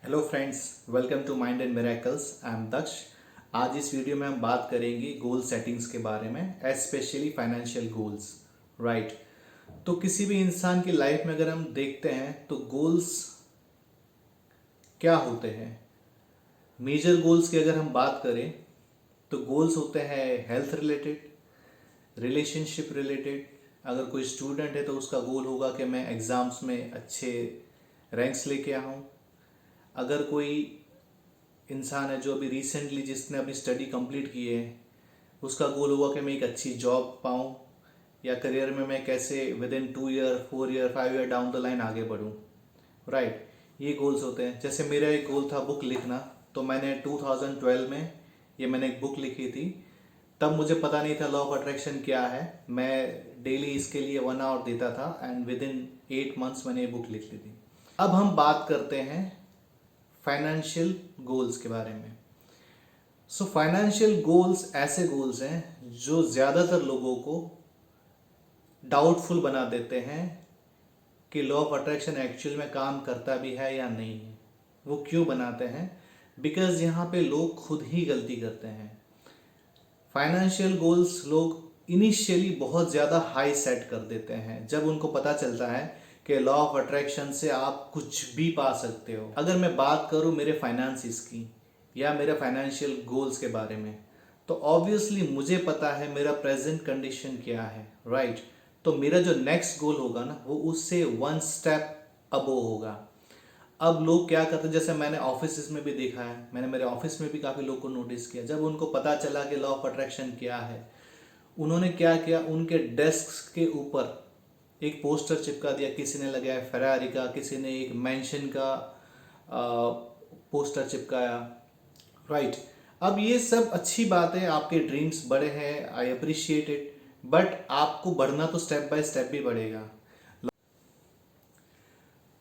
Hello friends, welcome to mind and miracles. I am Daksh. आज इस video में हम बात करेंगे गोल सेटिंग्स के बारे में, स्पेशली फाइनेंशियल गोल्स। राइट, तो किसी भी इंसान की लाइफ में अगर हम देखते हैं तो गोल्स क्या होते हैं। मेजर गोल्स की अगर हम बात करें तो गोल्स होते हैं हेल्थ रिलेटेड, रिलेशनशिप रिलेटेड। अगर कोई स्टूडेंट है तो उसका गोल होगा कि मैं एग्ज़ाम्स में अच्छे रैंक्स लेके आऊँ। अगर कोई इंसान है जो अभी रिसेंटली जिसने अपनी स्टडी कंप्लीट की है, उसका गोल होगा कि मैं एक अच्छी जॉब पाऊँ या करियर में मैं कैसे with in 2 year 4 year 5 year down the line आगे बढ़ूँ। राइट, ये गोल्स होते हैं। जैसे मेरा एक गोल था बुक लिखना, तो मैंने 2012 में मैंने एक बुक लिखी थी। तब मुझे पता नहीं था लॉ ऑफ अट्रैक्शन क्या है। मैं डेली इसके लिए 1 आवर देता था एंड विद इन 8 मंथ्स मैंने ये बुक लिख ली थी। अब हम बात करते हैं फाइनेंशियल गोल्स के बारे में। सो फाइनेंशियल गोल्स ऐसे गोल्स हैं जो ज़्यादातर लोगों को डाउटफुल बना देते हैं कि लॉ ऑफ अट्रैक्शन एक्चुअल में काम करता भी है या नहीं है। वो क्यों बनाते हैं? बिकॉज यहाँ पे लोग खुद ही गलती करते हैं। फाइनेंशियल गोल्स लोग इनिशियली बहुत ज़्यादा हाई सेट कर देते हैं जब उनको पता चलता है कि लॉ ऑफ अट्रैक्शन से आप कुछ भी पा सकते हो। अगर मैं बात करूँ मेरे फाइनेंसिस की या मेरे फाइनेंशियल गोल्स के बारे में, तो ऑब्वियसली मुझे पता है मेरा प्रेजेंट कंडीशन क्या है। राइट, तो मेरा जो नेक्स्ट गोल होगा ना, वो उससे 1 स्टेप अबो होगा। अब लोग क्या करते हैं, जैसे मैंने ऑफिस में भी देखा है, मैंने मेरे ऑफिस में भी काफ़ी लोग को नोटिस किया। जब उनको पता चला कि लॉ ऑफ अट्रैक्शन क्या है, उन्होंने क्या किया, उनके डेस्क के ऊपर एक पोस्टर चिपका दिया। किसी ने लगाया फेरारी का, किसी ने एक मेंशन का पोस्टर चिपकाया। राइट, अब ये सब अच्छी बात है, आपके ड्रीम्स बड़े हैं, आई अप्रिशिएट इट, बट आपको बढ़ना तो स्टेप बाय स्टेप भी बढ़ेगा।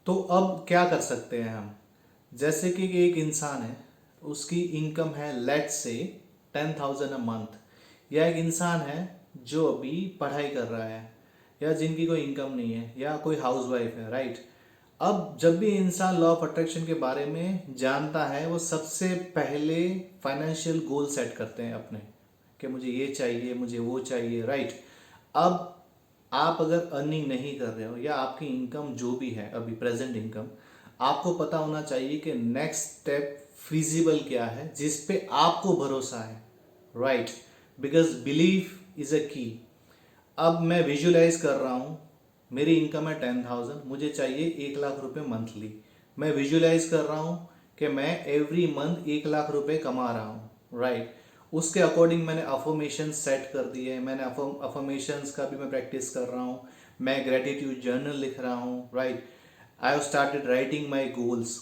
तो अब क्या कर सकते हैं हम? जैसे कि एक इंसान है, उसकी इनकम है लेट्स से 10,000 अ मंथ, या एक इंसान है जो अभी पढ़ाई कर रहा है या जिनकी कोई इनकम नहीं है या कोई हाउसवाइफ है। राइट, अब जब भी इंसान लॉ ऑफ अट्रैक्शन के बारे में जानता है, वो सबसे पहले फाइनेंशियल गोल सेट करते हैं अपने, कि मुझे ये चाहिए, मुझे वो चाहिए। राइट, अब आप अगर अर्निंग नहीं कर रहे हो या आपकी इनकम जो भी है अभी प्रेजेंट इनकम, आपको पता होना चाहिए कि नेक्स्ट स्टेप फिजिबल क्या है जिस पे आपको भरोसा है। Right, because belief is a की। अब मैं विजुलाइज कर रहा हूँ, मेरी इनकम है 10,000, मुझे चाहिए 1 लाख रुपए मंथली। मैं विजुलाइज कर रहा हूँ कि मैं एवरी मंथ 1 लाख रुपए कमा रहा हूँ। राइट, उसके अकॉर्डिंग मैंने अफर्मेशन सेट कर दिए। मैंने अफर्मेशंस का भी मैं प्रैक्टिस कर रहा हूँ। मैं ग्रेटिट्यूड जर्नल लिख रहा हूँ। Right, I have started writing my goals.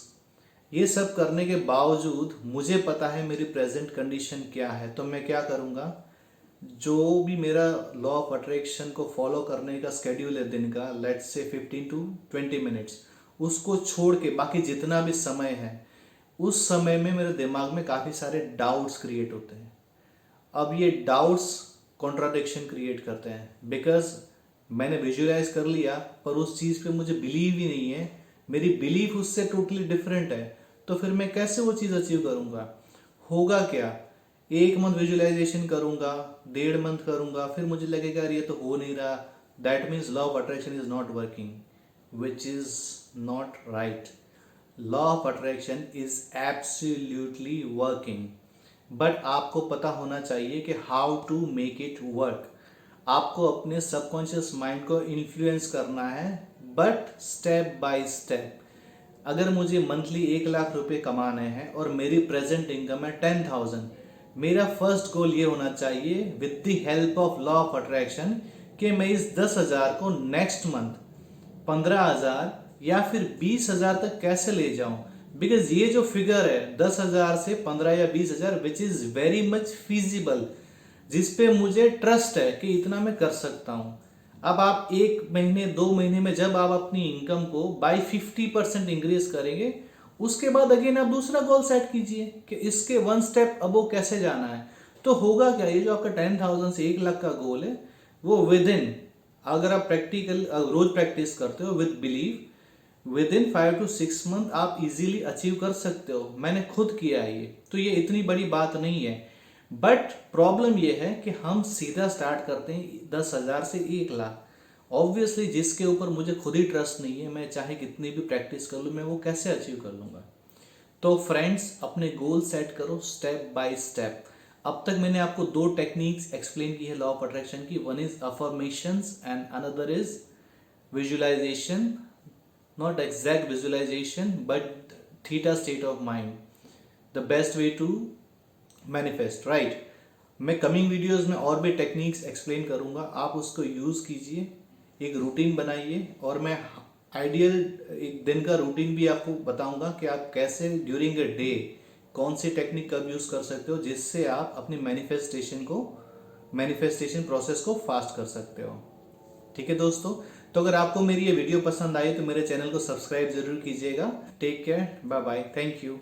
ये सब करने के बावजूद मुझे पता है मेरी प्रेजेंट कंडीशन क्या है, तो मैं क्या करूँगा, जो भी मेरा लॉ ऑफ अट्रैक्शन को फॉलो करने का स्केड्यूल है दिन का, लेट्स से 15 to 20 मिनट्स, उसको छोड़ के बाकी जितना भी समय है, उस समय में मेरे दिमाग में काफ़ी सारे डाउट्स क्रिएट होते हैं। अब ये डाउट्स कॉन्ट्राडिक्शन क्रिएट करते हैं, बिकॉज मैंने विजुअलाइज कर लिया पर उस चीज़ पे मुझे बिलीव ही नहीं है, मेरी बिलीफ उससे टोटली डिफरेंट है। तो फिर मैं कैसे वो चीज़ अचीव करूँगा? होगा क्या, 1 मंथ विजुअलाइजेशन करूँगा, 1.5 मंथ करूँगा, फिर मुझे लगेगा यार ये तो हो नहीं रहा। That means law of attraction is not working, which is not right. Law of attraction is absolutely working, but आपको पता होना चाहिए कि how to make it work. आपको अपने सबकॉन्शियस माइंड को इन्फ्लुएंस करना है, बट स्टेप बाय स्टेप। अगर मुझे मंथली 1 लाख रुपए कमाने हैं और मेरी प्रेजेंट इनकम है 10,000, मेरा फर्स्ट गोल ये होना चाहिए with the help of law of attraction कि मैं इस 10,000 को नेक्स्ट मंथ 15,000 या फिर 20,000 तक कैसे ले जाऊं। बिकॉज ये जो फिगर है 10,000 से 15 या 20,000, which is very much feasible, जिसपे मुझे ट्रस्ट है कि इतना मैं कर सकता हूं। अब आप 1 महीने 2 महीने में जब आप अपनी इनकम को बाई 50% इंक्रीज करेंगे, उसके बाद अगेन आप दूसरा गोल सेट कीजिए कि इसके 1 स्टेप अबो कैसे जाना है। तो होगा क्या, ये जो आपका 10,000 से 1 लाख का गोल है, वो विद इन, अगर आप प्रैक्टिकल रोज प्रैक्टिस करते हो with believe, with in 5 to 6 month आप इजीली अचीव कर सकते हो। मैंने खुद किया है ये, तो ये इतनी बड़ी बात नहीं है। बट प्रॉब्लम ये है कि हम सीधा स्टार्ट करते हैं 10,000 से 1 लाख। ऑब्वियसली जिसके ऊपर मुझे खुद ही ट्रस्ट नहीं है, मैं चाहे कितनी भी प्रैक्टिस कर लूँ, मैं वो कैसे अचीव कर लूँगा। तो फ्रेंड्स, अपने गोल सेट करो स्टेप बाय स्टेप। अब तक मैंने आपको 2 टेक्निक्स एक्सप्लेन की है लॉ ऑफ अट्रैक्शन की। One is affirmations and another is visualisation, not exact visualisation but theta state of mind, the best way to manifest, right. मैं coming videos में और भी टेक्निक्स एक्सप्लेन करूंगा, आप उसको यूज़ कीजिए, एक रूटीन बनाइए, और मैं आइडियल एक दिन का रूटीन भी आपको बताऊंगा कि आप कैसे ड्यूरिंग अ डे कौन सी टेक्निक कब यूज़ कर सकते हो, जिससे आप अपनी मैनिफेस्टेशन प्रोसेस को फास्ट कर सकते हो। ठीक है दोस्तों, तो अगर आपको मेरी ये वीडियो पसंद आई तो मेरे चैनल को सब्सक्राइब जरूर कीजिएगा। Take care, bye bye, thank you.